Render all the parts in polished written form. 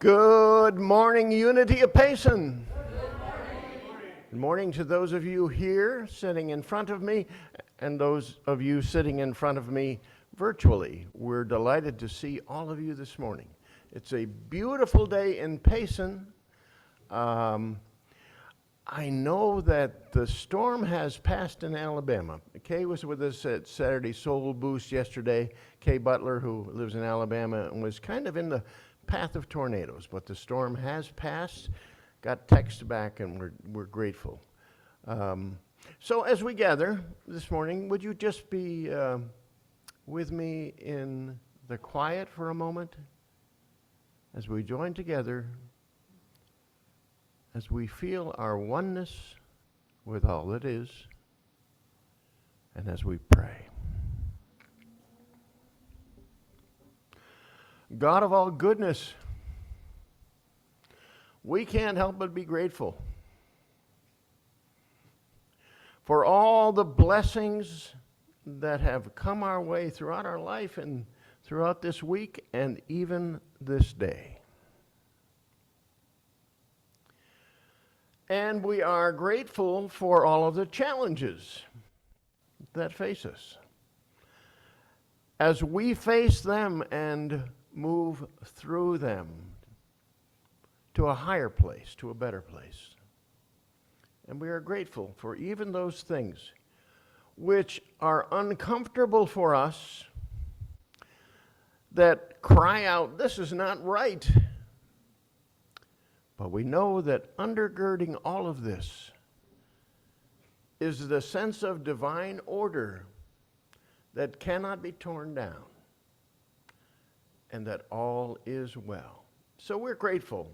Good morning, Unity of Payson. Good morning to those of you here sitting in front of me and those of you sitting in front of me virtually. We're delighted to see all of you this morning. It's a beautiful day in Payson. I know that the storm has passed in Alabama. Kay was with us at Saturday Soul Boost yesterday. Kay Butler, who lives in Alabama, and was kind of in the path of tornadoes, but the storm has passed. Got text back, and we're grateful. So as we gather this morning, would you just be with me in the quiet for a moment as we join together, as we feel our oneness with all that is, and as we pray. God of all goodness, we can't help but be grateful for all the blessings that have come our way throughout our life and throughout this week and even this day. And we are grateful for all of the challenges that face us. As we face them and move through them to a higher place, to a better place. And we are grateful for even those things which are uncomfortable for us, that cry out, this is not right. But we know that undergirding all of this is the sense of divine order that cannot be torn down, and that all is well. So we're grateful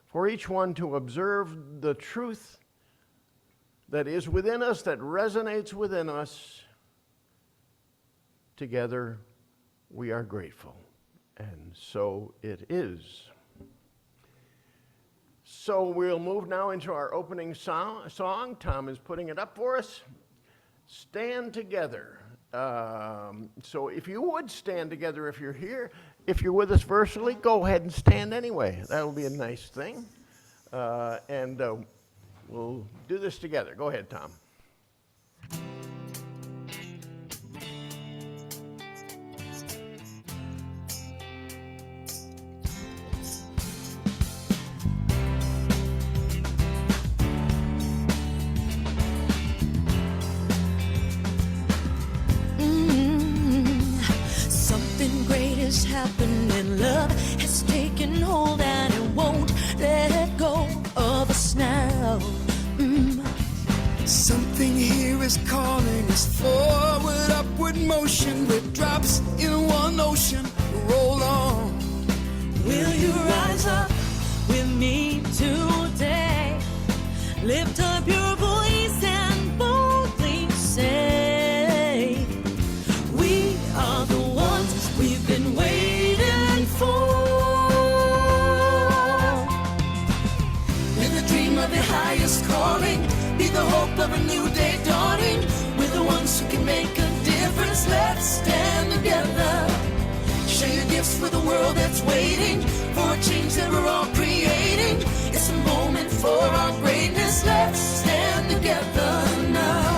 for each one to observe the truth that is within us, that resonates within us. Together, we are grateful, and so it is. So we'll move now into our opening song. Tom is putting it up for us. Stand together. So if you would stand together if you're here. If you're with us virtually, go ahead and stand anyway. That'll be a nice thing. And we'll do this together. Go ahead, Tom. Happening, love has taken hold and it won't let go of us now. Something here is calling us forward, upward motion with drops in one ocean. Roll on. Will you rise up with me today? Lift up your voice and boldly say, we are the ones we've been waiting for. In the dream of the highest calling, be the hope of a new day dawning. We're the ones who can make a difference. Let's stand together. Share your gifts with the world that's waiting for a change that we're all creating. It's a moment for our greatness. Let's stand together now.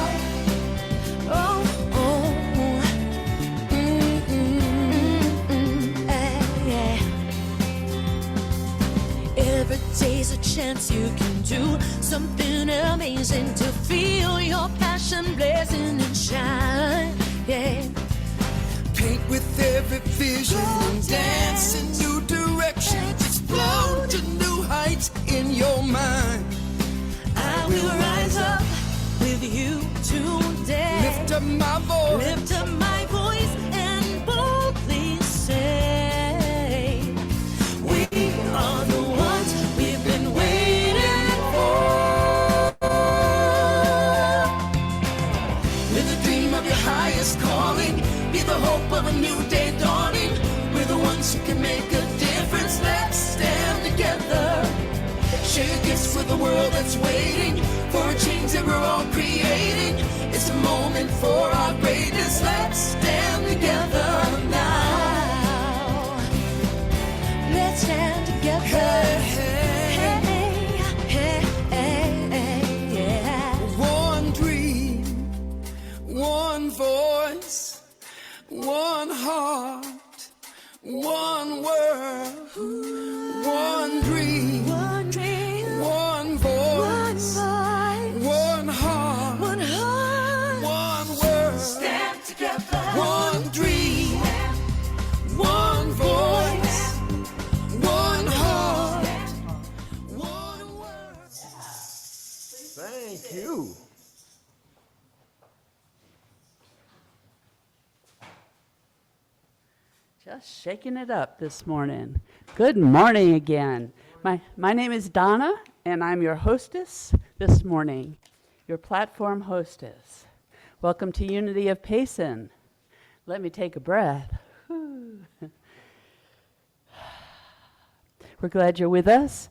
Every day's a chance you can do something amazing to feel your passion blazing and shine. Yeah. Paint with every vision and dance in new directions. Explode to new heights in your mind. I will rise up with you today. Lift up my voice. Lift up my voice and boldly say, we are the ones we've been waiting for. With the dream of your highest calling, be the hope of a new day dawning. We're the ones who can make a difference. Let's stand together. Share your gifts with the world that's waiting for a change that we're all creating. It's a moment for our greatness. Let's stand together now. Let's stand together. one voice, one heart, one world, one dream, One dream, one voice, one heart, one world, stand together. one dream, one voice, one heart, one word. Thank you. Just shaking it up this morning. Good morning again. My name is Donna, and I'm your hostess this morning, your platform hostess. Welcome to Unity of Payson. Let me take a breath. Whew. We're glad you're with us.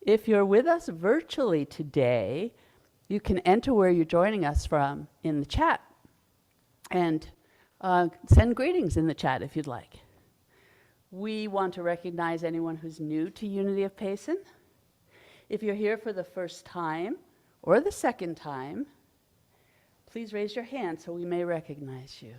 If you're with us virtually today, you can enter where you're joining us from in the chat and send greetings in the chat if you'd like. We want to recognize anyone who's new to Unity of Payson. If you're here for the first time or the second time, please raise your hand so we may recognize you.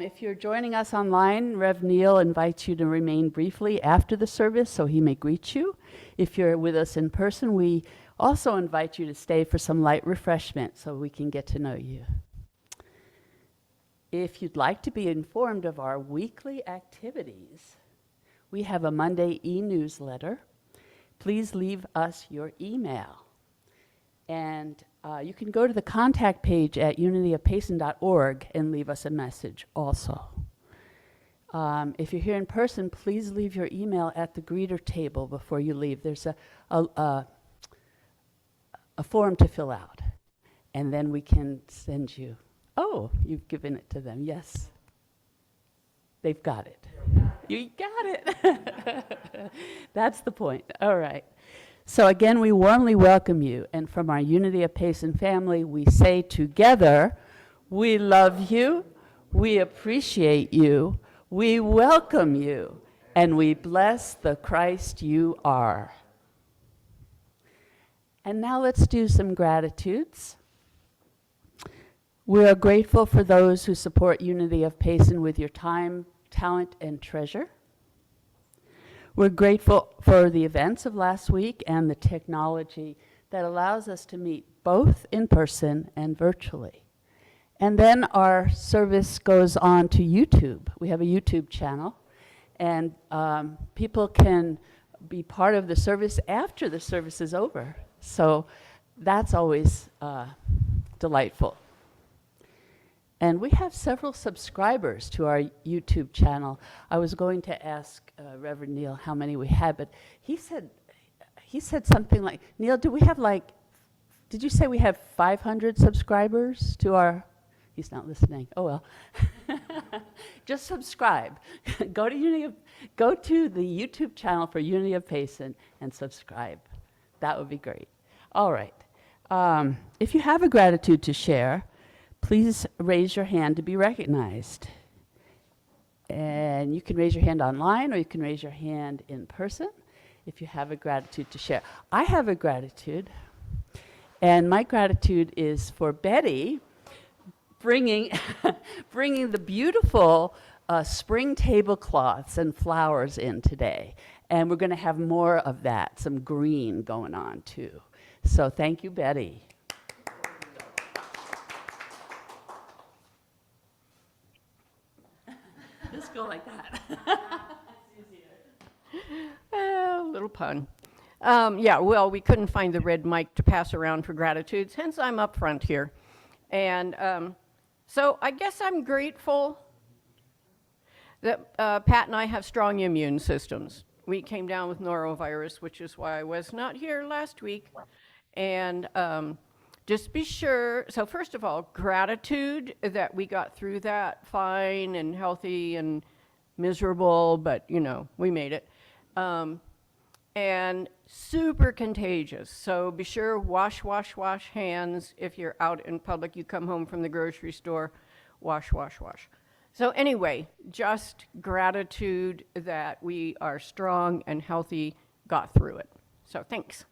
If you're joining us online, Rev Neal invites you to remain briefly after the service so he may greet you. If you're with us in person, we also invite you to stay for some light refreshment so we can get to know you. If you'd like to be informed of our weekly activities, we have a Monday e-newsletter. Please leave us your email. And you can go to the contact page at unityofpayson.org and leave us a message also. If you're here in person, please leave your email at the greeter table before you leave. There's a form to fill out, and then we can send you. Oh, you've given it to them, yes. They've got it. You got it. That's the point. All right. So again, we warmly welcome you, and from our Unity of Payson family, we say together, we love you, we appreciate you, we welcome you, and we bless the Christ you are. And now let's do some gratitudes. We are grateful for those who support Unity of Payson with your time, talent, and treasure. We're grateful for the events of last week and the technology that allows us to meet both in person and virtually. And then our service goes on to YouTube. We have a YouTube channel, and people can be part of the service after the service is over. So that's always delightful. And we have several subscribers to our YouTube channel. I was going to ask Rev Neal how many we had, but he said something like, Neal, do we have did you say we have 500 subscribers to our, he's not listening, oh well. Just subscribe. Go to the YouTube channel for Unity of Payson and subscribe. That would be great. All right. If you have a gratitude to share, please raise your hand to be recognized. And you can raise your hand online, or you can raise your hand in person if you have a gratitude to share. I have a gratitude, and my gratitude is for Betty bringing the beautiful spring tablecloths and flowers in today. And we're going to have more of that, some green going on too. So thank you, Betty. Just go like that. Little pun. Yeah, well, we couldn't find the red mic to pass around for gratitudes, hence I'm up front here. And so I guess I'm grateful that Pat and I have strong immune systems. We came down with norovirus, which is why I was not here last week. And just be sure, so first of all, gratitude that we got through that fine and healthy and miserable, but you know, we made it. And super contagious, so be sure wash hands. If you're out in public, you come home from the grocery store, wash. So anyway, just gratitude that we are strong and healthy got through it. So thanks.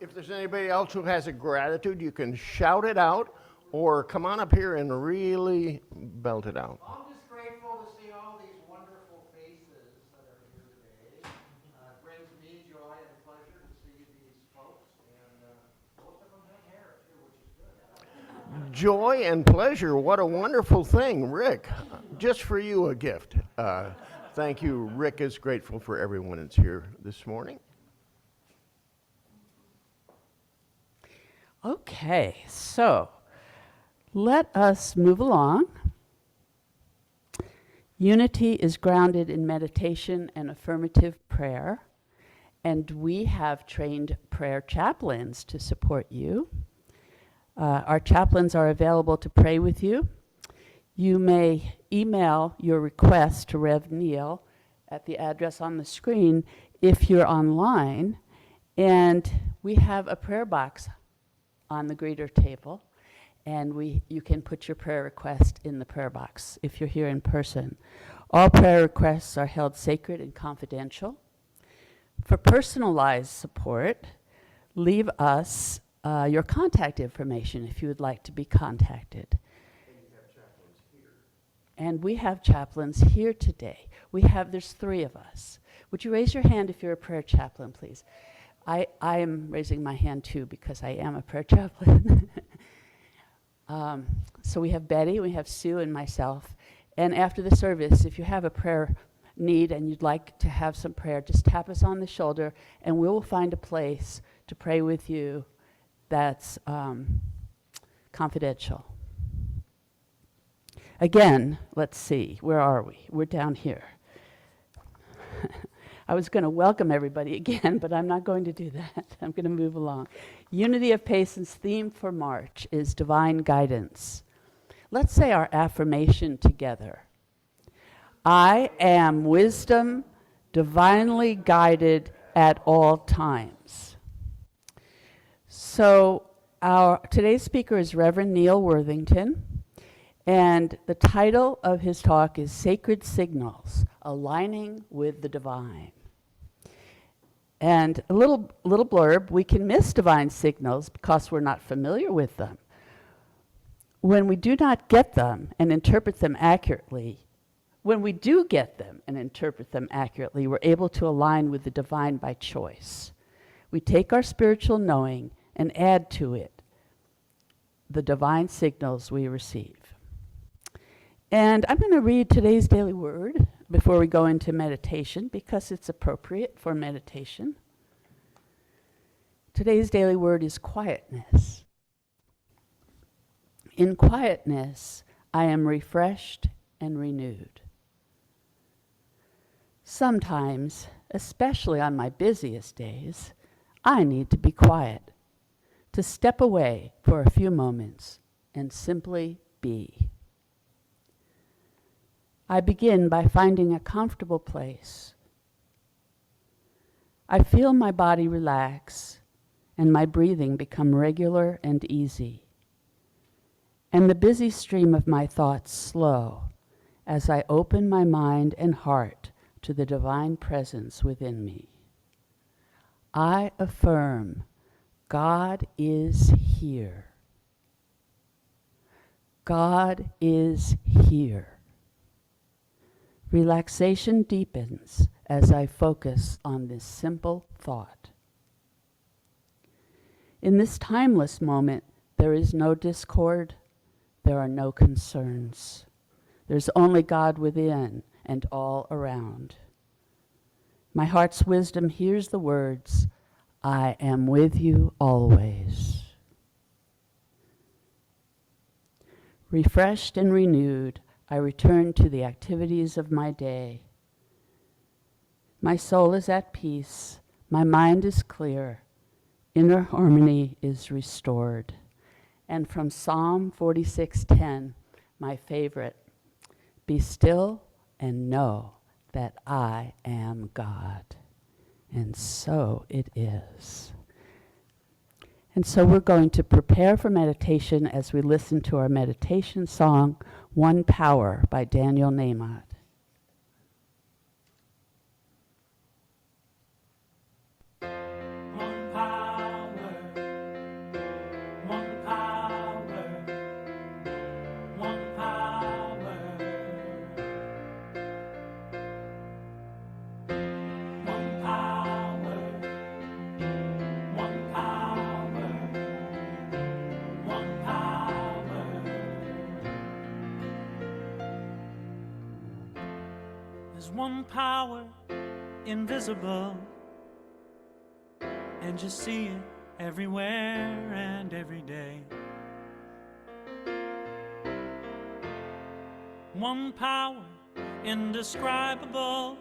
If there's anybody else who has a gratitude, you can shout it out or come on up here and really belt it out. I'm just grateful to see all these wonderful faces that are here today. It brings me joy and pleasure to see these folks, and most of them have hair too, which is good. Joy and pleasure, what a wonderful thing. Rick, just for you a gift. Thank you. Rick is grateful for everyone that's here this morning. Okay, so let us move along. Unity is grounded in meditation and affirmative prayer, and we have trained prayer chaplains to support you. Our chaplains are available to pray with you. You may email your request to Rev Neal at the address on the screen if you're online, and we have a prayer box on the greeter table, and you can put your prayer request in the prayer box if you're here in person. All prayer requests are held sacred and confidential. For personalized support, leave us your contact information if you would like to be contacted. And we have chaplains here today. There's 3 of us. Would you raise your hand if you're a prayer chaplain, please? I am raising my hand too because I am a prayer chaplain. So we have Betty, we have Sue, and myself. And after the service, if you have a prayer need and you'd like to have some prayer, just tap us on the shoulder and we will find a place to pray with you that's confidential. Again, let's see, where are we? We're down here. I was going to welcome everybody again, but I'm not going to do that. I'm going to move along. Unity of Payson's theme for March is divine guidance. Let's say our affirmation together. I am wisdom, divinely guided at all times. So today's speaker is Rev Neal Worthington, and the title of his talk is Sacred Signals, Aligning with the Divine. And a little blurb, we can miss divine signals because we're not familiar with them. When we do not get them and interpret them accurately, when we do get them and interpret them accurately, we're able to align with the divine by choice. We take our spiritual knowing and add to it the divine signals we receive. And I'm going to read today's daily word before we go into meditation because it's appropriate for meditation. Today's daily word is quietness. In quietness, I am refreshed and renewed. Sometimes, especially on my busiest days, I need to be quiet, to step away for a few moments and simply be. I begin by finding a comfortable place. I feel my body relax and my breathing become regular and easy, and the busy stream of my thoughts slow as I open my mind and heart to the divine presence within me. I affirm God is here. God is here. Relaxation deepens as I focus on this simple thought. In this timeless moment, there is no discord, there are no concerns. There's only God within and all around. My heart's wisdom hears the words, I am with you always. Refreshed and renewed, I return to the activities of my day. My soul is at peace, my mind is clear, inner harmony is restored. And from Psalm 46:10, my favorite, be still and know that I am God. And so it is. And so we're going to prepare for meditation as we listen to our meditation song, One Power by Daniel Nahmod. one power, invisible, and you see it everywhere and every day. One power, indescribable,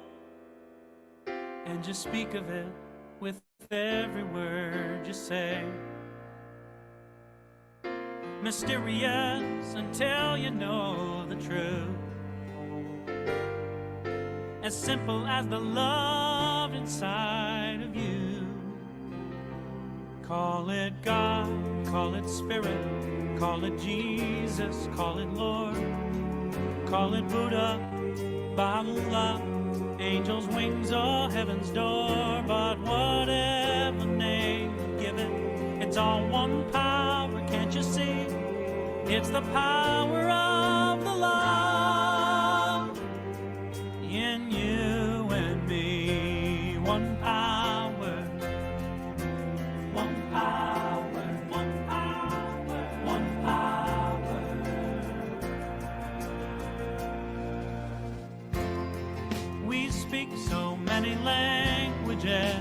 and you speak of it with every word you say. Mysterious until you know the truth. As simple as the love inside of you. Call it God, call it Spirit, call it Jesus, call it Lord, call it Buddha, Baha'u'llah, angels' wings or heaven's door. But whatever name you give it, it's all one power, can't you see? It's the power of the love in you and me. One power, one power, one power, one power. We speak so many languages,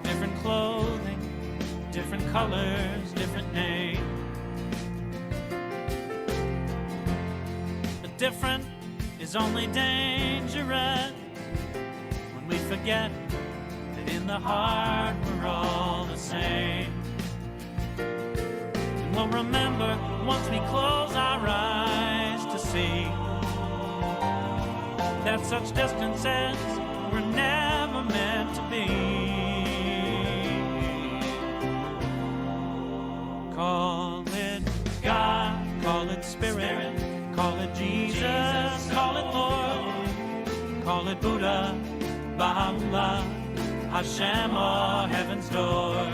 different clothing, different colors, different names. But different is only dangerous when we forget that in the heart we're all the same. And we'll remember once we close our eyes to see that such distances were never meant to be. Call it God, call it Spirit, call it Jesus, call it Lord, call it Buddha, Baha'u'llah, Hashem or heaven's door.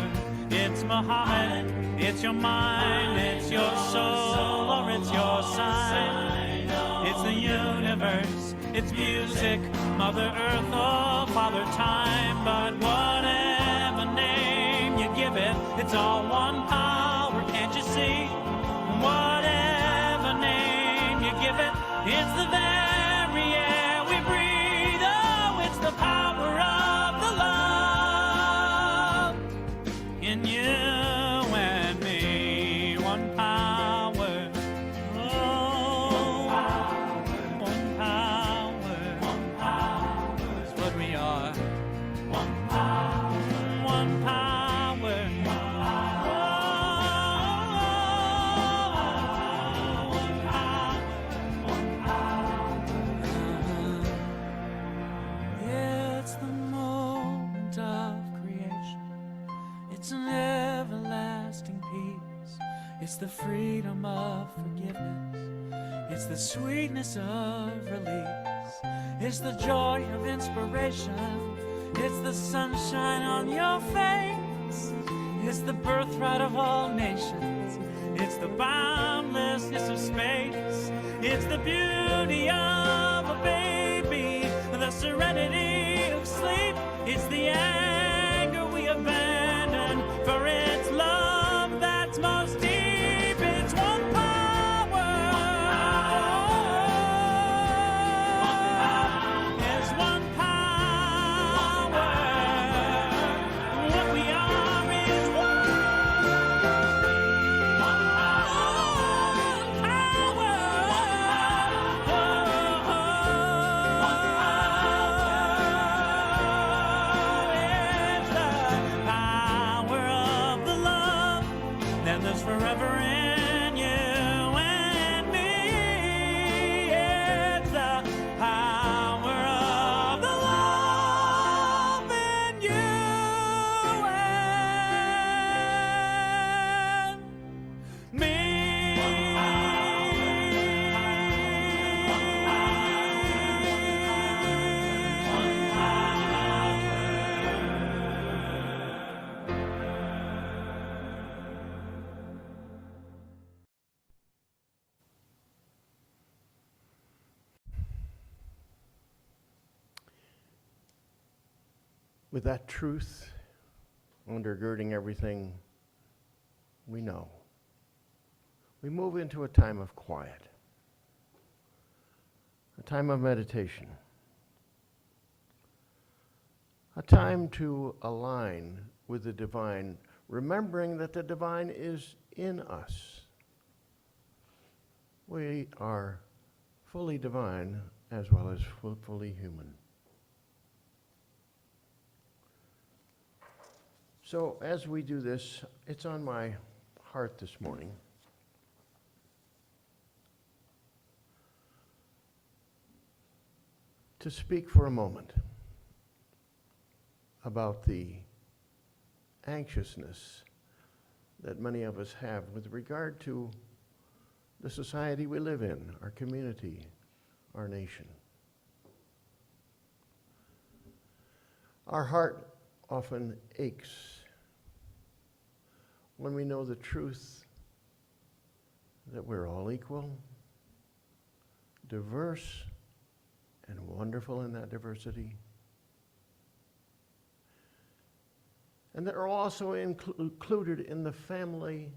It's Muhammad, it's your mind, it's your soul, or it's your sign. It's the universe, it's music, Mother Earth or Father Time. But whatever name you give it, it's all one power, can't you see? Whatever name you give it, it's the very air we breathe. Oh, it's the power of the love in you and me. One power, oh, one power is what we are. One power, one power. It's the moment of creation. It's an everlasting peace. It's the freedom of forgiveness. It's the sweetness of release. It's the joy of inspiration. It's the sunshine on your face. It's the birthright of all nations. It's the boundlessness of space. It's the beauty of a baby, the serenity of sleep. It's the anger we abandon, for it's love that's most deep. It's one power. It's one power. What we are is one forever in you and me. It's the power of the love in you and me. With that truth undergirding everything we know, we move into a time of quiet, a time of meditation, a time to align with the divine, remembering that the divine is in us. We are fully divine as well as fully human. So as we do this, it's on my heart this morning to speak for a moment about the anxiousness that many of us have with regard to the society we live in, our community, our nation. Our heart often aches when we know the truth that we're all equal, diverse, and wonderful in that diversity. And that are also included in the family,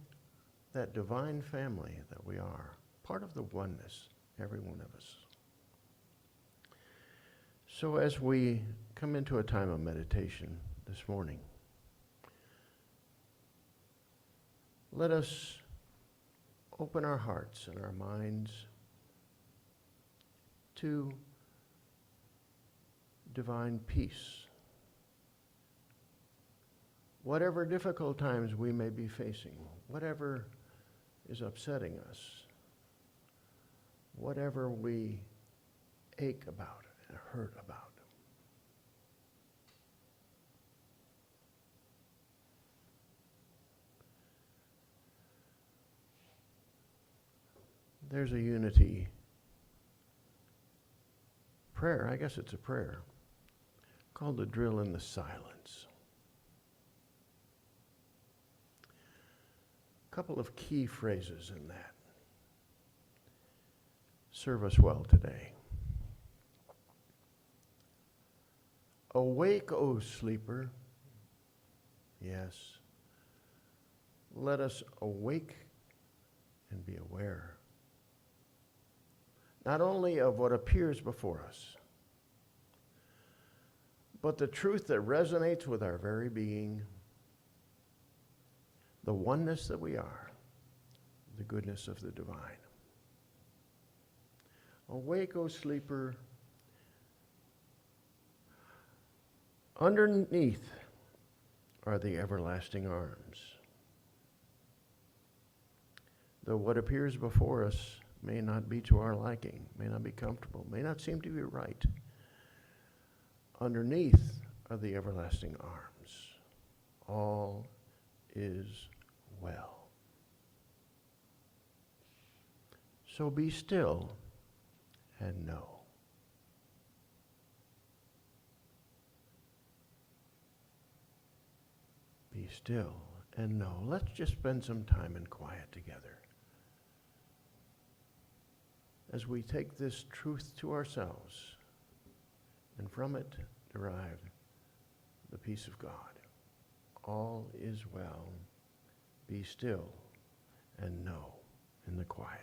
that divine family that we are, part of the oneness, every one of us. So as we come into a time of meditation this morning, let us open our hearts and our minds to divine peace. Whatever difficult times we may be facing, whatever is upsetting us, whatever we ache about and hurt about, there's a unity prayer, I guess it's a prayer, called the Drill in the Silence. A couple of key phrases in that serve us well today. Awake, O sleeper. Yes. Let us awake and be aware, not only of what appears before us, but the truth that resonates with our very being, the oneness that we are, the goodness of the divine. Awake, O sleeper. Underneath are the everlasting arms. Though what appears before us may not be to our liking, may not be comfortable, may not seem to be right, underneath are the everlasting arms. All is well. So be still and know. Be still and know. Let's just spend some time in quiet together as we take this truth to ourselves and from it derive the peace of God. All is well. Be still and know in the quiet.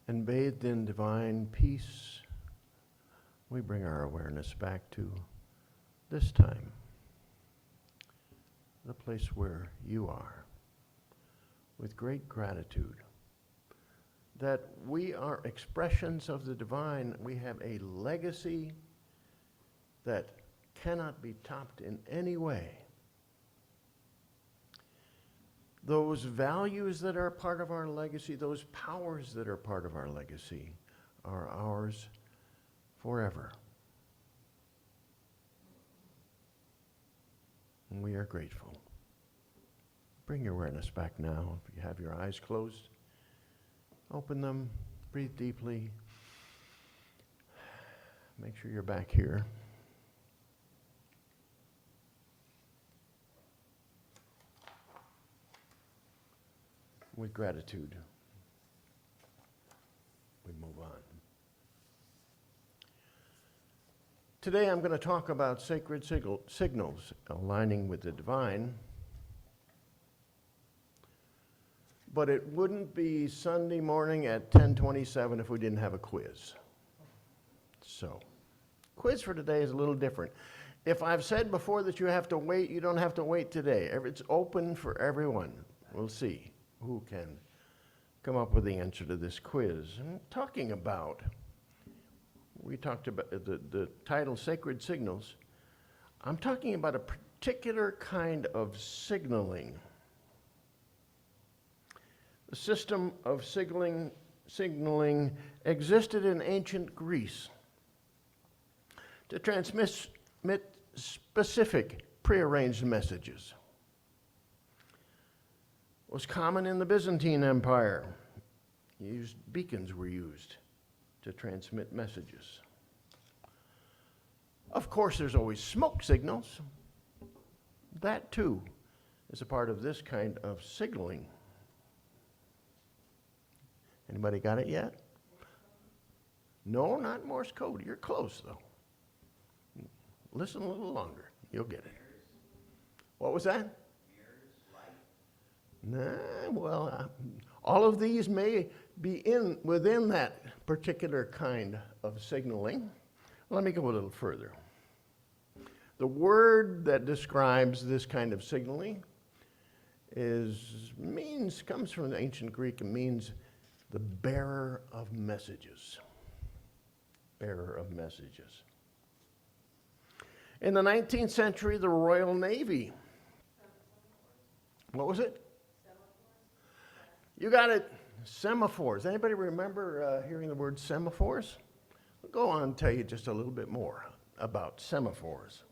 And bathed in divine peace, we bring our awareness back to this time, the place where you are, with great gratitude that we are expressions of the divine. We have a legacy that cannot be topped in any way. those values that are part of our legacy, those powers that are part of our legacy, are ours forever. And we are grateful. Bring your awareness back now. If you have your eyes closed, open them, breathe deeply. Make sure you're back here. With gratitude, we move on. Today I'm going to talk about sacred signals aligning with the divine, but it wouldn't be Sunday morning at 10:27 if we didn't have a quiz. So, quiz for today is a little different. If I've said before that you have to wait, you don't have to wait today. It's open for everyone. We'll see who can come up with the answer to this quiz. I'm talking about, we talked about the title Sacred Signals. I'm talking about a particular kind of signaling. The system of signaling existed in ancient Greece to transmit specific prearranged messages. Was common in the Byzantine Empire. Beacons were used to transmit messages. Of course, there's always smoke signals. That too is a part of this kind of signaling. Anybody got it yet? No, not Morse code. You're close though. Listen a little longer. You'll get it. What was that? All of these may be within that particular kind of signaling. Let me go a little further. The word that describes this kind of signaling comes from the ancient Greek and means the bearer of messages. Bearer of messages. In the 19th century, the Royal Navy. What was it? You got it. Semaphores. Anybody remember hearing the word semaphores? I'll go on and tell you just a little bit more about semaphores.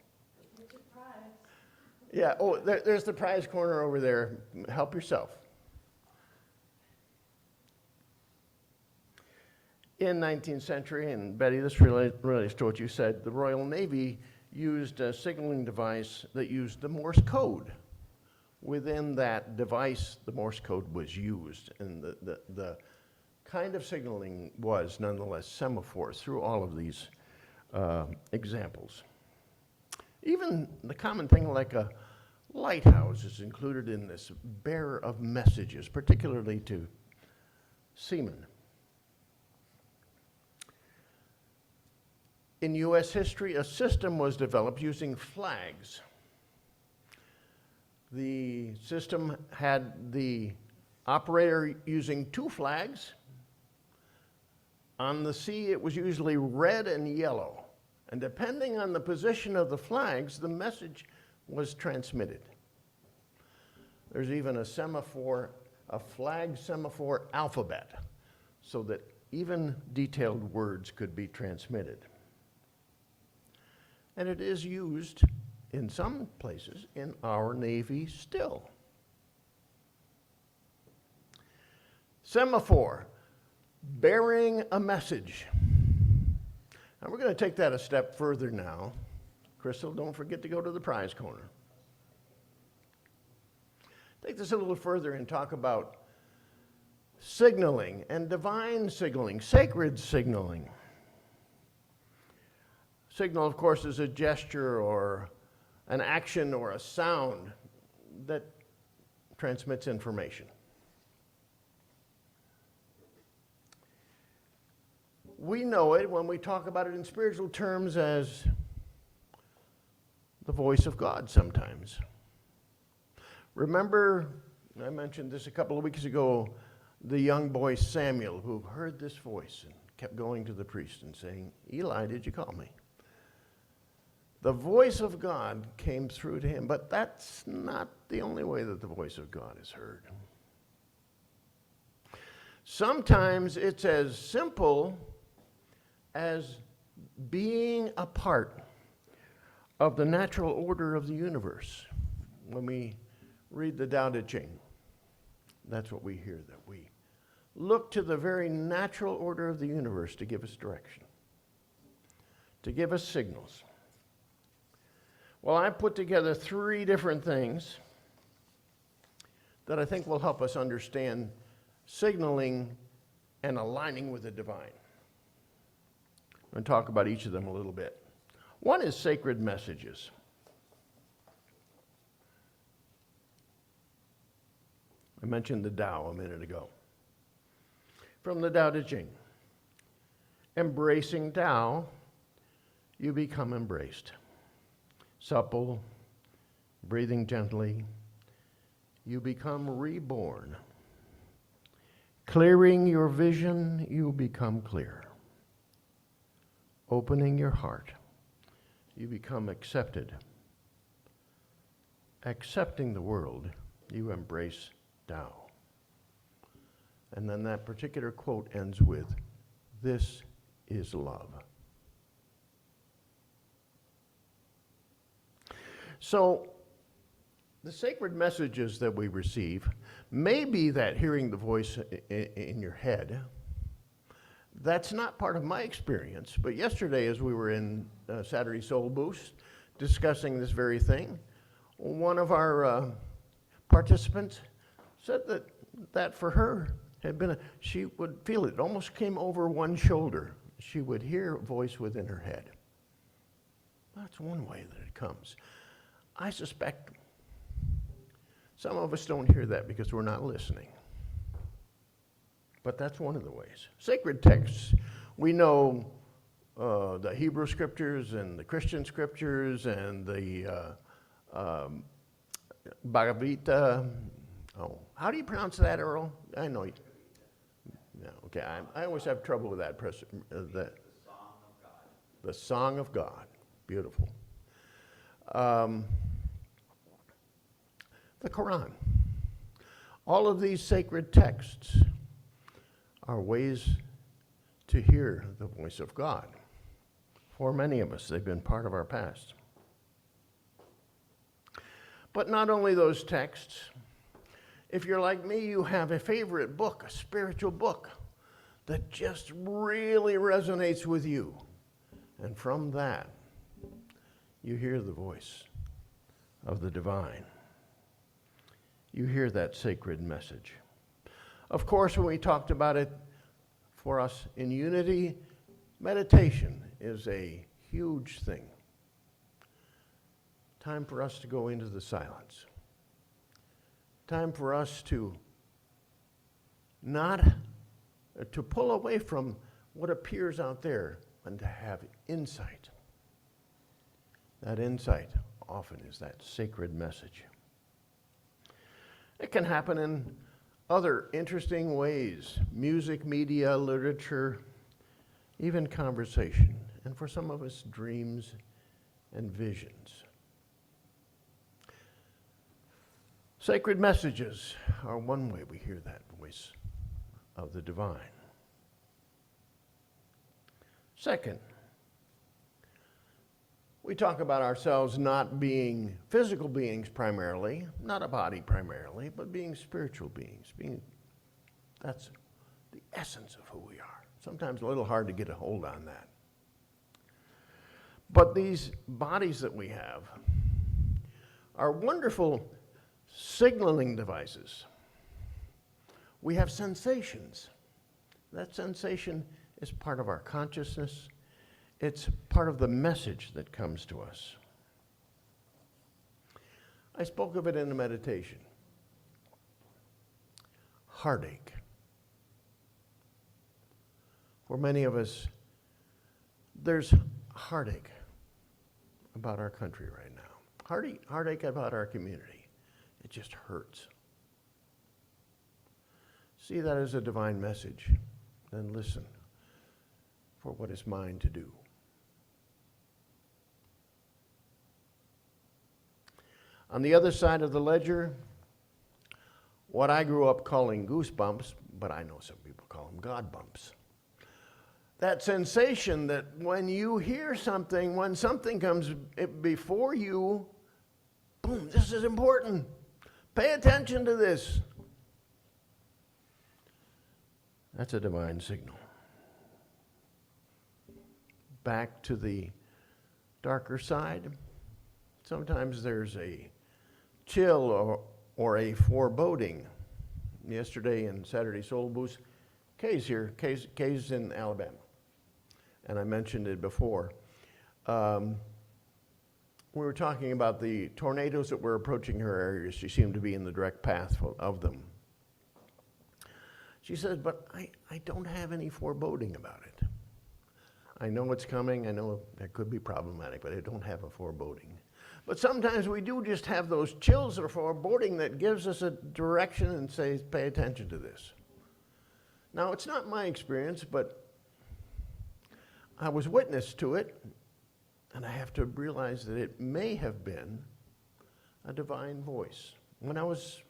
Yeah, there's the prize corner over there. Help yourself. In 19th century, and Betty, this relates to what you said, the Royal Navy used a signaling device that used the Morse code. Within that device, the Morse code was used, and the kind of signaling was nonetheless semaphores through all of these examples. Even the common thing like a lighthouse is included in this bearer of messages, particularly to seamen. In U.S. history, a system was developed using flags. The system had the operator using two flags. On the sea, it was usually red and yellow. And depending on the position of the flags, the message was transmitted. There's even a flag semaphore alphabet, so that even detailed words could be transmitted. And it is used in some places in our Navy still. Semaphore, bearing a message. And we're going to take that a step further now. Crystal, don't forget to go to the prize corner. Take this a little further and talk about signaling and divine signaling, sacred signaling. Signal, of course, is a gesture or an action or a sound that transmits information. We know it when we talk about it in spiritual terms as the voice of God sometimes. Remember, I mentioned this a couple of weeks ago, the young boy Samuel who heard this voice and kept going to the priest and saying, "Eli, did you call me?" The voice of God came through to him, but that's not the only way that the voice of God is heard. Sometimes it's as simple as being a part of the natural order of the universe. When we read the Tao Te Ching, that's what we hear, that we look to the very natural order of the universe to give us direction, to give us signals. Well, I put together 3 different things that I think will help us understand signaling and aligning with the divine. I'm going to talk about each of them a little bit. One is sacred messages. I mentioned the Tao a minute ago. From the Tao Te Ching. Embracing Tao, you become embraced. Supple, breathing gently, you become reborn. Clearing your vision, you become clear. Opening your heart, you become accepted. Accepting the world, you embrace Tao. And then that particular quote ends with, "This is love." So, the sacred messages that we receive may be that hearing the voice in your head. That's not part of my experience, but yesterday as we were in Saturday Soul Boost discussing this very thing, one of our participants said that for her had been, she would feel it almost came over one shoulder. She would hear a voice within her head. That's one way that it comes. I suspect some of us don't hear that because we're not listening. But that's one of the ways. Sacred texts. We know the Hebrew scriptures and the Christian scriptures and the Bhagavad Gita. Oh, how do you pronounce that, Earl? I know. No, okay. I always have trouble with that. The Song of God. The Song of God. Beautiful. The Quran. All of these sacred texts are ways to hear the voice of God. For many of us, they've been part of our past. But not only those texts. If you're like me, you have a favorite book, a spiritual book, that just really resonates with you. And from that, you hear the voice of the divine. You hear that sacred message. Of course, when we talked about it for us in unity, meditation is a huge thing. Time for us to go into the silence. Time for us to pull away from what appears out there and to have insight. That insight often is that sacred message. It can happen in other interesting ways: music, media, literature, even conversation, and for some of us, dreams and visions. Sacred messages are one way we hear that voice of the divine. Second, we talk about ourselves not being physical beings primarily, not a body primarily, but being spiritual beings. That's the essence of who we are. Sometimes a little hard to get a hold on that. But these bodies that we have are wonderful signaling devices. We have sensations. That sensation is part of our consciousness. It's part of the message that comes to us. I spoke of it in the meditation. Heartache. For many of us, there's heartache about our country right now. Heartache about our community. It just hurts. See that as a divine message, then listen for what is mine to do. On the other side of the ledger, what I grew up calling goosebumps, but I know some people call them God bumps. That sensation that when you hear something, when something comes before you, boom, this is important. Pay attention to this. That's a divine signal. Back to the darker side, sometimes there's a chill or a foreboding. Yesterday in Saturday Soul Boost, Kay's here. Kay's in Alabama. And I mentioned it before. We were talking about the tornadoes that were approaching her area. She seemed to be in the direct path of them. She says, but I don't have any foreboding about it. I know it's coming. I know it could be problematic, but I don't have a foreboding. But sometimes we do just have those chills or foreboding that gives us a direction and says, pay attention to this. Now, it's not my experience, but I was witness to it, and I have to realize that it may have been a divine voice. When I was,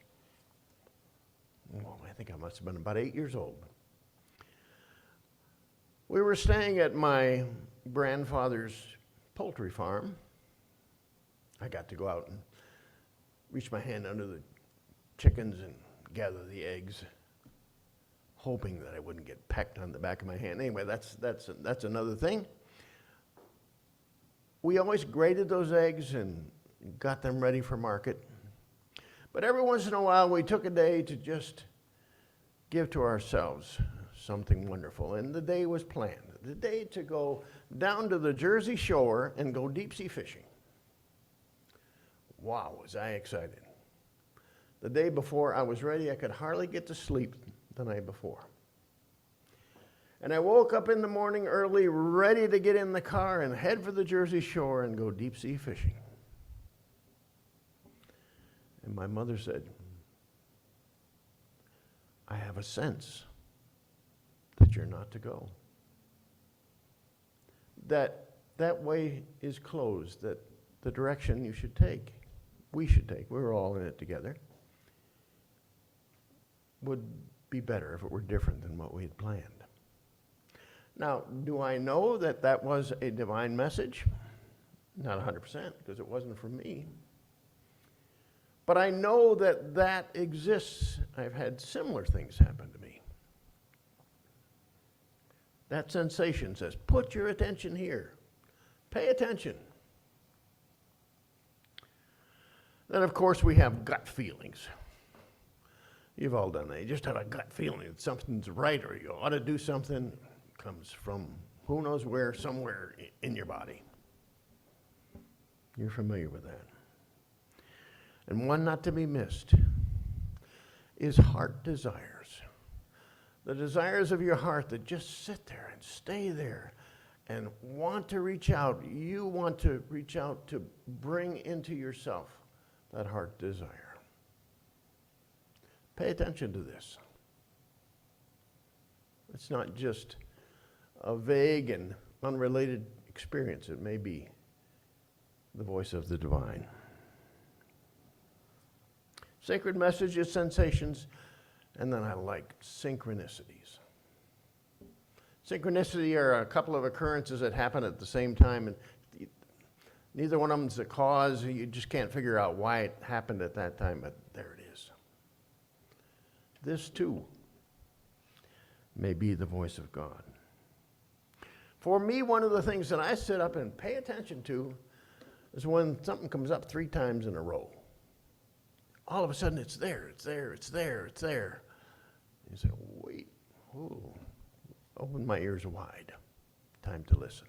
I think I must have been about 8 years old. We were staying at my grandfather's poultry farm. I got to go out and reach my hand under the chickens and gather the eggs, hoping that I wouldn't get pecked on the back of my hand. Anyway, that's another thing. We always graded those eggs and got them ready for market. But every once in a while, we took a day to just give to ourselves something wonderful. And the day was planned. The day to go down to the Jersey Shore and go deep sea fishing. Wow, was I excited. The day before, I was ready. I could hardly get to sleep the night before. And I woke up in the morning early, ready to get in the car and head for the Jersey Shore and go deep sea fishing. And my mother said, I have a sense that you're not to go. That way is closed, that the direction you should take, we should take, we're all in it together, would be better if it were different than what we had planned. Now, do I know that that was a divine message? Not 100%, because it wasn't from me. But I know that that exists. I've had similar things happen to me. That sensation says, put your attention here. Pay attention. Then, of course, we have gut feelings. You've all done that. You just have a gut feeling that something's right or you ought to do something. Comes from who knows where, somewhere in your body. You're familiar with that. And one not to be missed is heart desires. The desires of your heart that just sit there and stay there and want to reach out. You want to reach out to bring into yourself that heart desire. Pay attention to this. It's not just a vague and unrelated experience. It may be the voice of the divine. Sacred messages, sensations, and then I like synchronicities. Synchronicity are a couple of occurrences that happen at the same time, and neither one of them is a cause. You just can't figure out why it happened at that time, but there it is. This, too, may be the voice of God. For me, one of the things that I sit up and pay attention to is when something comes up 3 times in a row. All of a sudden, it's there, it's there, it's there, it's there. You say, wait, ooh, open my ears wide. Time to listen.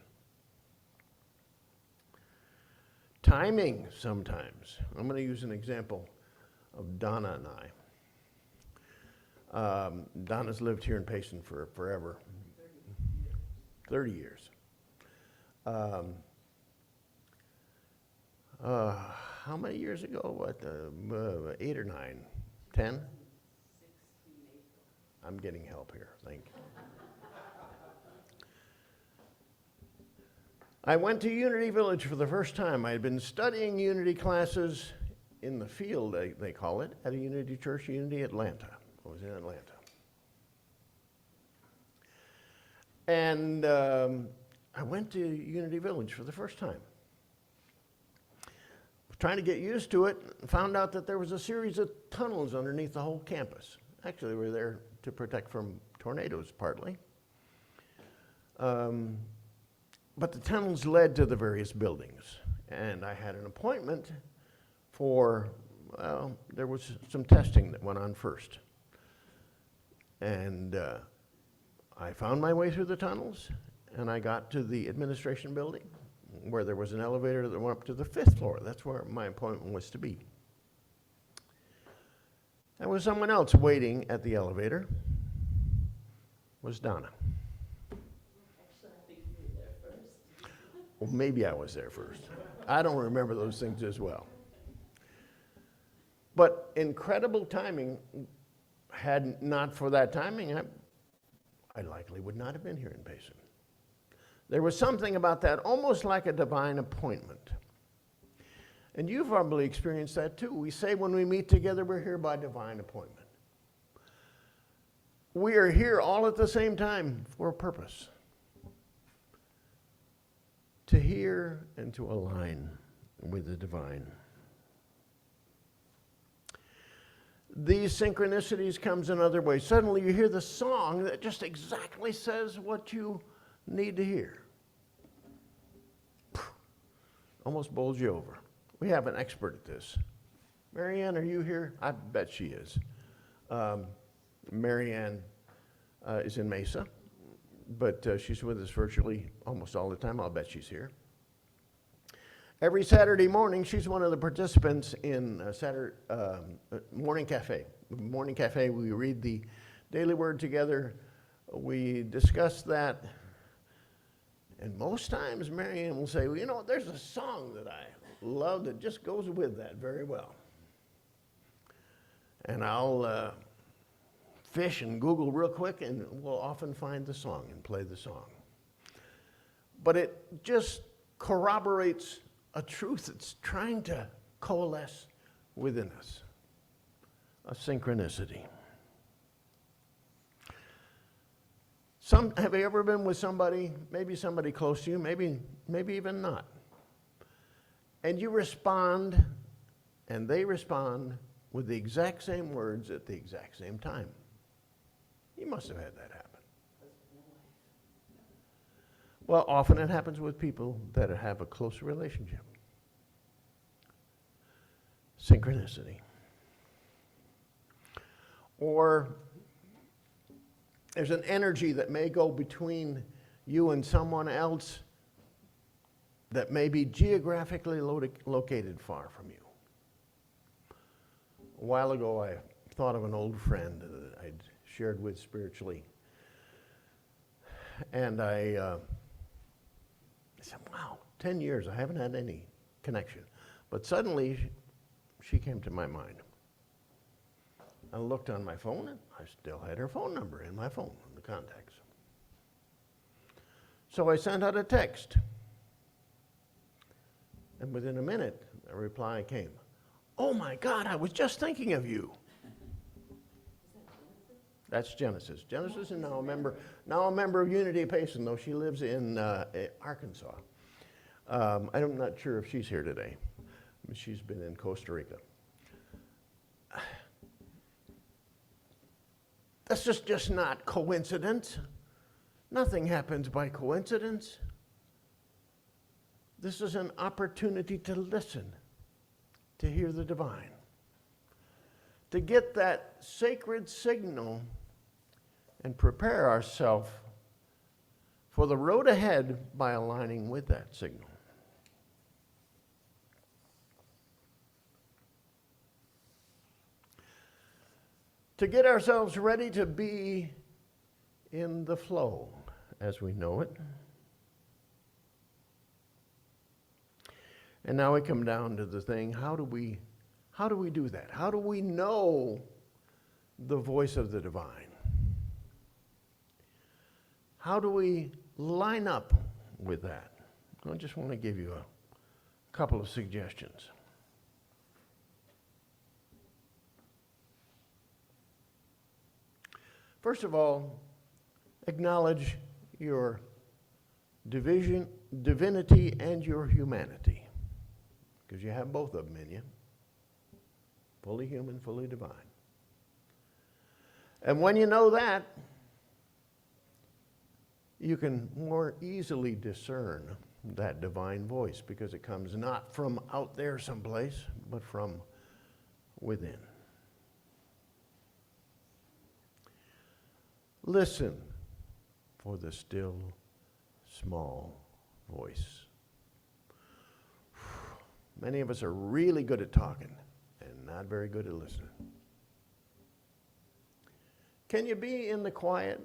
Timing, sometimes. I'm going to use an example of Donna and I. Donna's lived here in Payson for forever. 30 years. How many years ago? What, 8 or 9? 10? I'm getting help here, thank you. I went to Unity Village for the first time. I had been studying Unity classes in the field, they call it, at a Unity Church, Unity Atlanta. I was in Atlanta. And I went to Unity Village for the first time. Trying to get used to it, found out that there was a series of tunnels underneath the whole campus. Actually, they were there to protect from tornadoes, partly. But the tunnels led to the various buildings. And I had an appointment for, well, there was some testing that went on first. And I found my way through the tunnels, and I got to the administration building, where there was an elevator that went up to the 5th floor. That's where my appointment was to be. There was someone else waiting at the elevator. Was Donna. Actually, I think you were there first. Well, maybe I was there first. I don't remember those things as well. But incredible timing. Had not for that timing, I likely would not have been here in Payson. There was something about that, almost like a divine appointment. And you've probably experienced that too. We say when we meet together, we're here by divine appointment. We are here all at the same time for a purpose. To hear and to align with the divine. These synchronicities comes in other ways. Suddenly you hear the song that just exactly says what you need to hear. Almost bowls you over. We have an expert at this. Marianne, are you here? I bet she is. Marianne is in Mesa, but she's with us virtually almost all the time. I'll bet she's here. Every Saturday morning, she's one of the participants in Morning Cafe. Morning Cafe, we read the Daily Word together. We discuss that. And most times, Marianne will say, well, you know, there's a song that I love that just goes with that very well. And I'll fish and Google real quick, and we'll often find the song and play the song. But it just corroborates a truth that's trying to coalesce within us, a synchronicity. Have you ever been with somebody, maybe somebody close to you, maybe even not, and you respond, and they respond with the exact same words at the exact same time? You must have had that happen. Well, often it happens with people that have a close relationship. Synchronicity. Or there's an energy that may go between you and someone else that may be geographically located far from you. A while ago, I thought of an old friend that I'd shared with spiritually. And I said, wow, 10 years, I haven't had any connection. But suddenly, she came to my mind. I looked on my phone, and I still had her phone number in my phone, in the contacts. So I sent out a text. And within a minute, a reply came. Oh my God, I was just thinking of you. That's Genesis. Genesis is now a member of Unity of Payson, though she lives in Arkansas. I'm not sure if she's here today. She's been in Costa Rica. That's just not coincidence. Nothing happens by coincidence. This is an opportunity to listen, to hear the divine, to get that sacred signal and prepare ourselves for the road ahead by aligning with that signal. To get ourselves ready to be in the flow as we know it. And now we come down to the thing, how do we do that? How do we know the voice of the divine? How do we line up with that? I just want to give you a couple of suggestions. First of all, acknowledge your divinity and your humanity, because you have both of them in you, fully human, fully divine. And when you know that, you can more easily discern that divine voice, because it comes not from out there someplace, but from within. Listen for the still, small voice. Many of us are really good at talking and not very good at listening. Can you be in the quiet?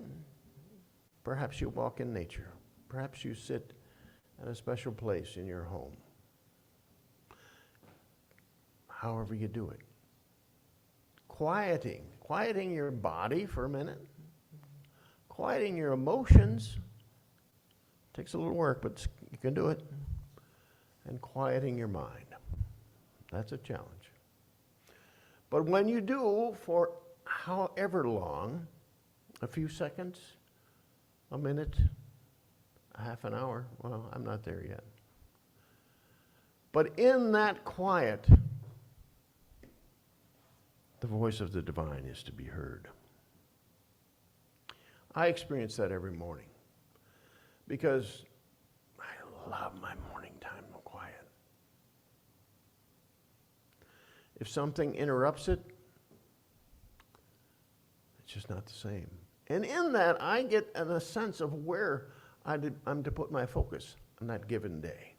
Perhaps you walk in nature. Perhaps you sit at a special place in your home. However you do it. Quieting your body for a minute. Quieting your emotions. Takes a little work, but you can do it. And quieting your mind. That's a challenge. But when you do, for however long, a few seconds, a minute, a half an hour, well, I'm not there yet. But in that quiet, the voice of the divine is to be heard. I experience that every morning because I love my morning time of quiet. If something interrupts it, it's just not the same. And in that, I get a sense of where I'm to put my focus on that given day.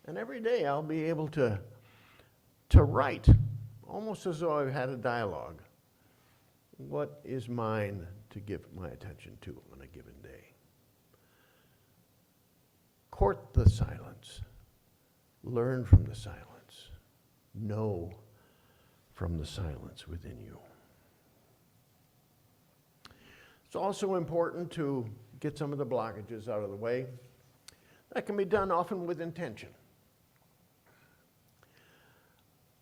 And every day I'll be able to write, almost as though I've had a dialogue. What is mine to give my attention to on a given day? Court the silence. Learn from the silence. Know from the silence within you. It's also important to get some of the blockages out of the way. That can be done often with intention.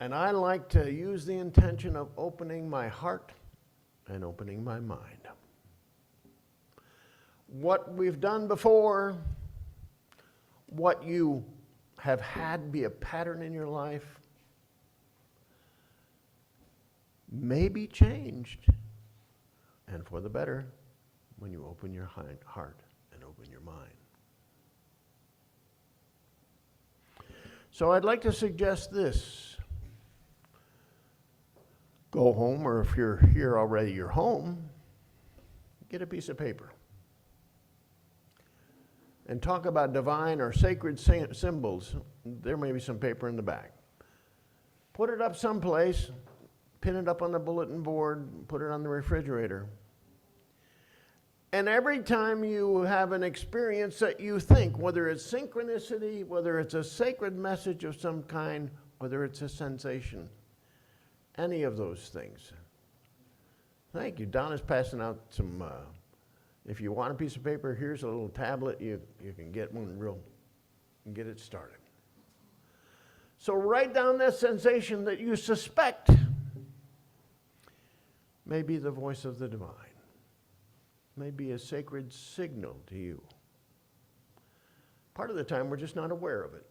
And I like to use the intention of opening my heart and opening my mind. What we've done before, what you have had be a pattern in your life, may be changed, and for the better, when you open your heart and open your mind. So I'd like to suggest this. Go home, or if you're here already, you're home, get a piece of paper and talk about divine or sacred symbols. There may be some paper in the back. Put it up someplace, pin it up on the bulletin board, put it on the refrigerator. And every time you have an experience that you think, whether it's synchronicity, whether it's a sacred message of some kind, whether it's a sensation, any of those things. Thank you. Donna's passing out some, if you want a piece of paper, here's a little tablet. You can get one and get it started. So write down that sensation that you suspect may be the voice of the divine, may be a sacred signal to you. Part of the time, we're just not aware of it.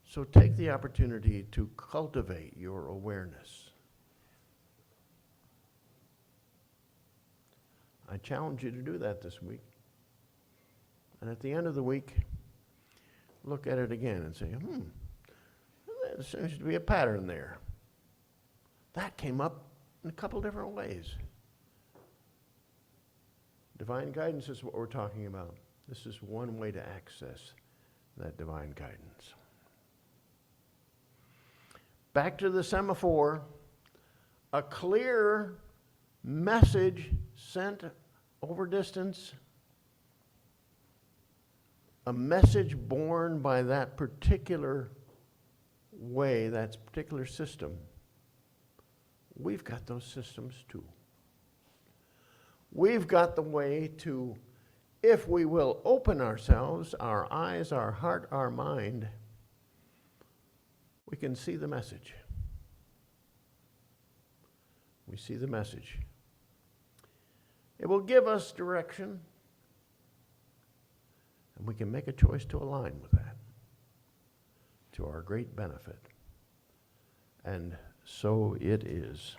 So take the opportunity to cultivate your awareness. I challenge you to do that this week. And at the end of the week, look at it again and say, there seems to be a pattern there. That came up in a couple different ways. Divine guidance is what we're talking about. This is one way to access that divine guidance. Back to the semaphore, a clear message sent over distance, a message born by that particular way, that particular system. We've got those systems too. We've got the way to, if we will open ourselves, our eyes, our heart, our mind, we can see the message. We see the message. It will give us direction, and we can make a choice to align with that to our great benefit. And so it is.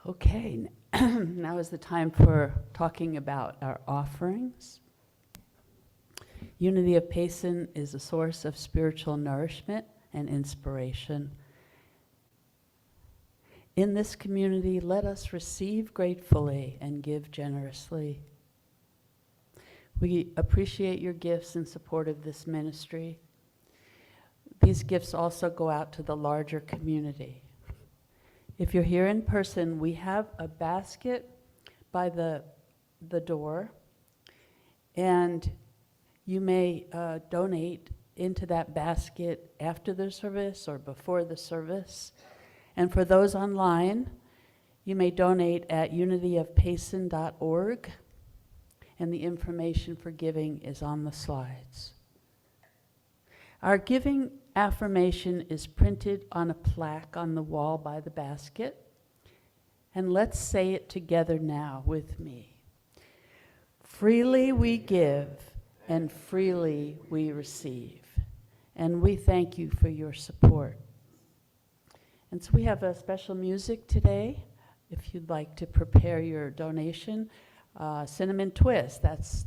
Okay, now is the time for talking about our offerings. Unity of Payson is a source of spiritual nourishment and inspiration. In this community, let us receive gratefully and give generously. We appreciate your gifts in support of this ministry. These gifts also go out to the larger community. If you're here in person, we have a basket by the door, and you may donate into that basket after the service or before the service. And for those online, you may donate at unityofpayson.org, and the information for giving is on the slides. Our giving affirmation is printed on a plaque on the wall by the basket. And let's say it together now with me. Freely we give, and freely we receive. And we thank you for your support. And so we have a special music today. If you'd like to prepare your donation, Cinnamon Twist, those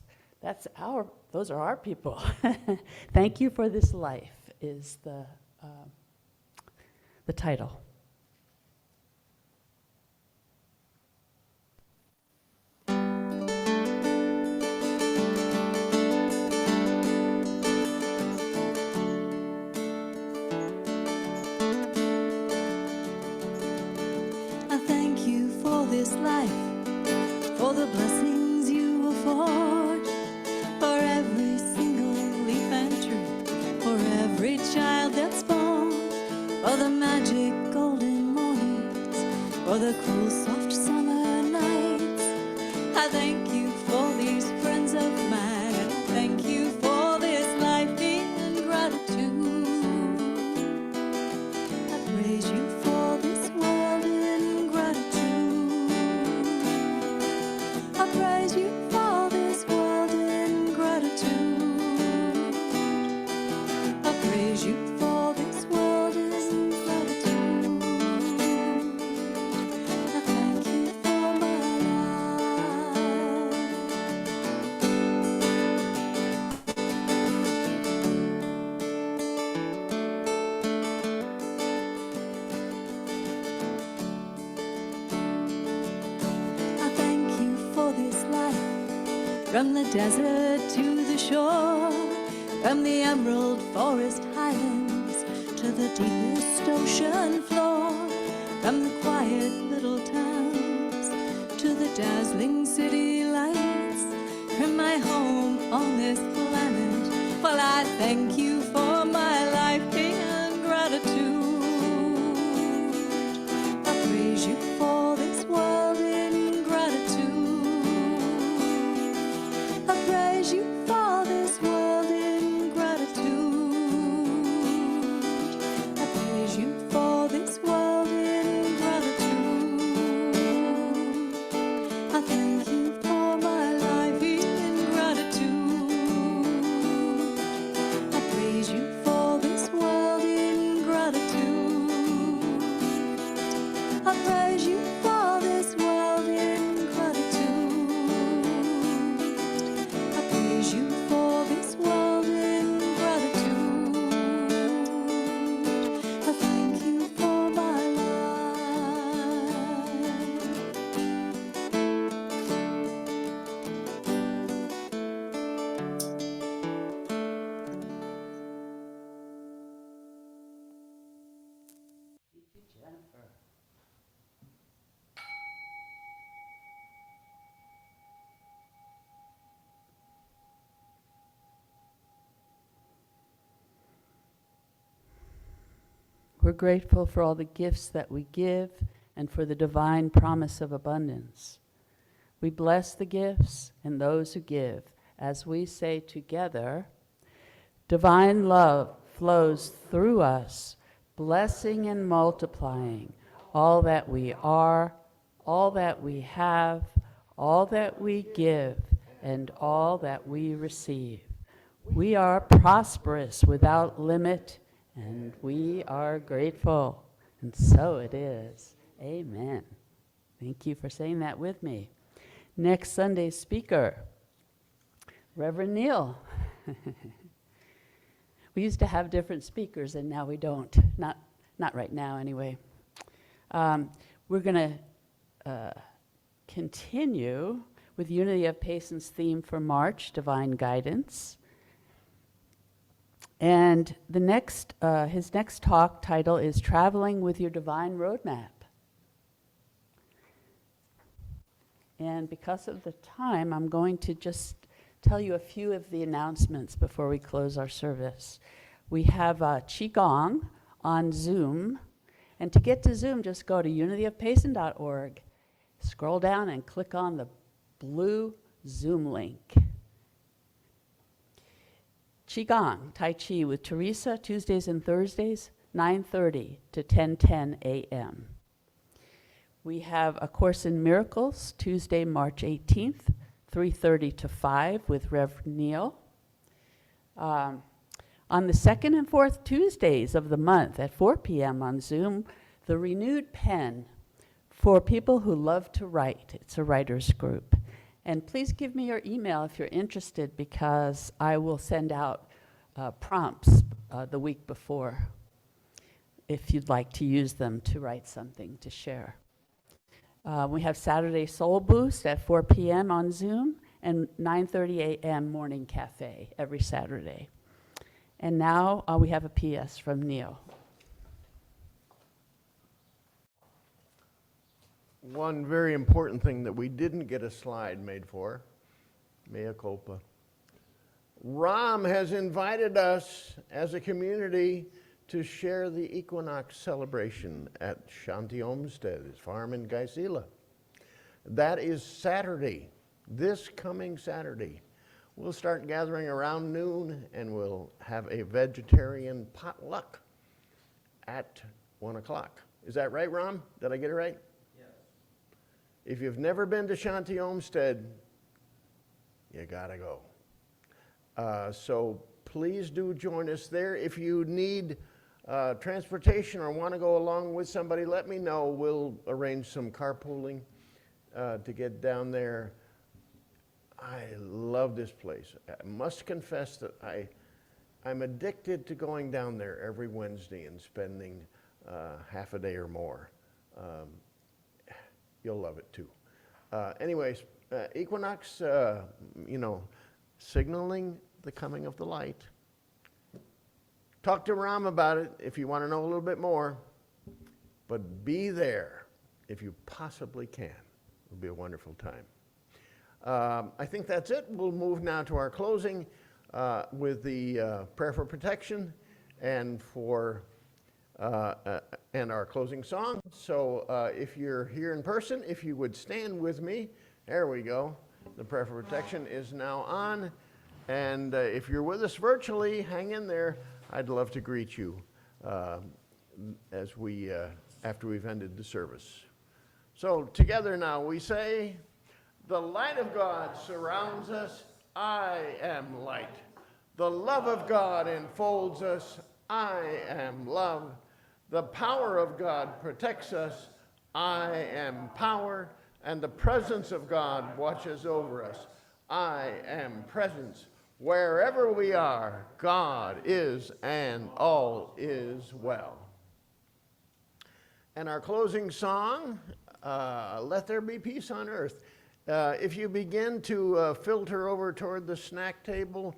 are our people. Thank you for this life is the title. I thank you for this life, for the blessings you afford, for every single leaf and tree, for every child that's born, for the magic golden mornings, for the cool soft summer nights. I thank you for these friends of mine, and thank you for this life in gratitude. I praise you for this world in gratitude. I praise you for this world in gratitude. I praise you for this world in gratitude. I thank you for my life. I thank you for this life, from the desert to the shore, from the emerald forest highlands to the deepest ocean floor, from the quiet little towns to the dazzling city lights, from my home on this planet. Well, I thank you for my life in gratitude. I praise you for this world in gratitude. I praise you for this world in gratitude. I praise you for this world in gratitude. I thank you for my life in gratitude. I praise you for this world We're grateful for all the gifts that we give and for the divine promise of abundance. We bless the gifts and those who give as we say together, divine love flows through us, blessing and multiplying all that we are, all that we have, all that we give, and all that we receive. We are prosperous without limit, and we are grateful. And so it is. Amen. Thank you for saying that with me. Next Sunday's speaker, Reverend Neal. We used to have different speakers, and now we don't. Not right now, anyway. We're going to continue with Unity of Payson's theme for March, Divine Guidance. And his next talk title is Traveling with Your Divine Roadmap. And because of the time, I'm going to just tell you a few of the announcements before we close our service. We have Qigong on Zoom. And to get to Zoom, just go to unityofpayson.org, scroll down and click on the blue Zoom link. Qigong, Tai Chi with Teresa, Tuesdays and Thursdays, 9:30 to 10:10 a.m. We have A Course in Miracles, Tuesday, March 18th, 3:30 to 5 with Rev Neal. On the second and fourth Tuesdays of the month at 4 p.m. on Zoom, the Renewed Pen for people who love to write. It's a writer's group. And please give me your email if you're interested, because I will send out prompts the week before if you'd like to use them to write something to share. We have Saturday Soul Boost at 4 p.m. on Zoom and 9:30 a.m. Morning Cafe every Saturday. And now we have a PS from Neil. One very important thing that we didn't get a slide made for, mea culpa. Ram has invited us as a community to share the equinox celebration at Shanti Olmsted, his farm in Geisela. That is Saturday, this coming Saturday. We'll start gathering around noon, and we'll have a vegetarian potluck at 1 o'clock. Is that right, Ram? Did I get it right? Yes. If you've never been to Shanti Olmsted, you gotta go. So please do join us there. If you need transportation or want to go along with somebody, let me know. We'll arrange some carpooling to get down there. I love this place. I must confess that I'm addicted to going down there every Wednesday and spending half a day or more. You'll love it too. Anyways, equinox, signaling the coming of the light. Talk to Ram about it if you want to know a little bit more, but be there if you possibly can. It'll be a wonderful time. I think that's it. We'll move now to our closing with the prayer for protection and our closing song. So if you're here in person, if you would stand with me. There we go. The prayer for protection is now on. And if you're with us virtually, hang in there. I'd love to greet you after we've ended the service. So together now we say, the light of God surrounds us. I am light. The love of God enfolds us. I am love. The power of God protects us. I am power. And the presence of God watches over us. I am presence. Wherever we are, God is, and all is well. And our closing song, Let There Be Peace on Earth. If you begin to filter over toward the snack table,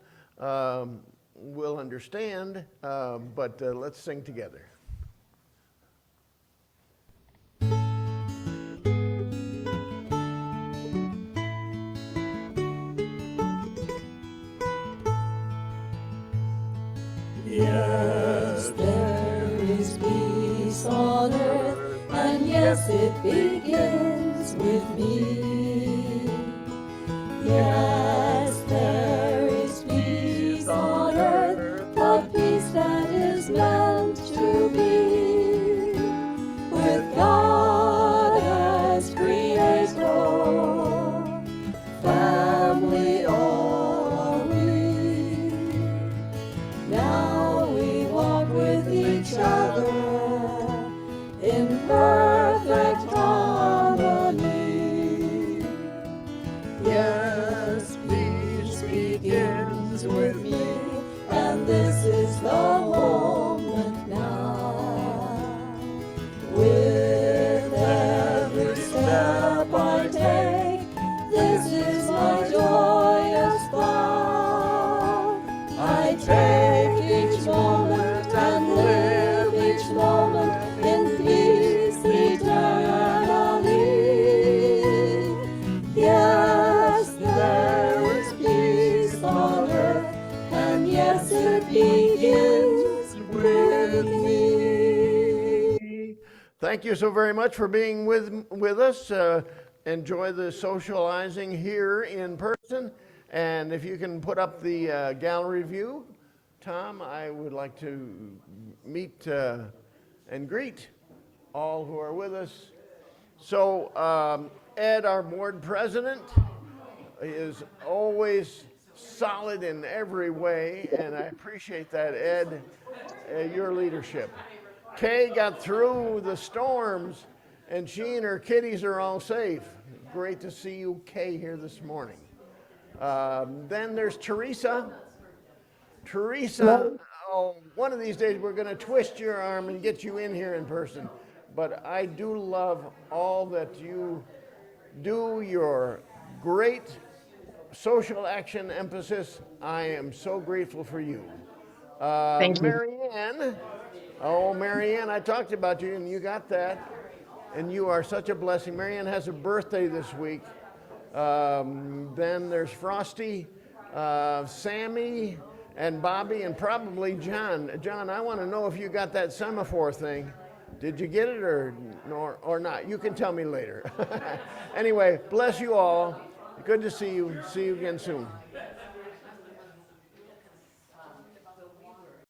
we'll understand, but let's sing together. Yes, there is peace. yes, it begins with me. Yes, there is peace on earth, the peace that is meant to be, with God as creator, family all are we. Now we walk with each other in perfect harmony. Yes, peace begins with me, and this is the moment now. With every step I take, this is my joyous thought. I take each moment and live each moment in peace eternally. Yes, there is peace on earth, and yes, it begins with me. Thank you so very much for being with us. Enjoy the socializing here in person. And if you can put up the gallery view, Tom, I would like to meet and greet all who are with us. So Ed, our board president, is always solid in every way, and I appreciate that, Ed, your leadership. Kay got through the storms, and she and her kitties are all safe. Great to see you, Kay, here this morning. Then there's Teresa. Teresa, oh, one of these days we're going to twist your arm and get you in here in person. But I do love all that you do, your great social action emphasis. I am so grateful for you. Thank you. Marianne, oh, Marianne, I talked about you and you got that. And you are such a blessing. Marianne has a birthday this week. Then there's Frosty, Sammy, and Bobby, and probably John. John, I want to know if you got that semaphore thing. Did you get it or not? You can tell me later. Anyway, bless you all. Good to see you. See you again soon.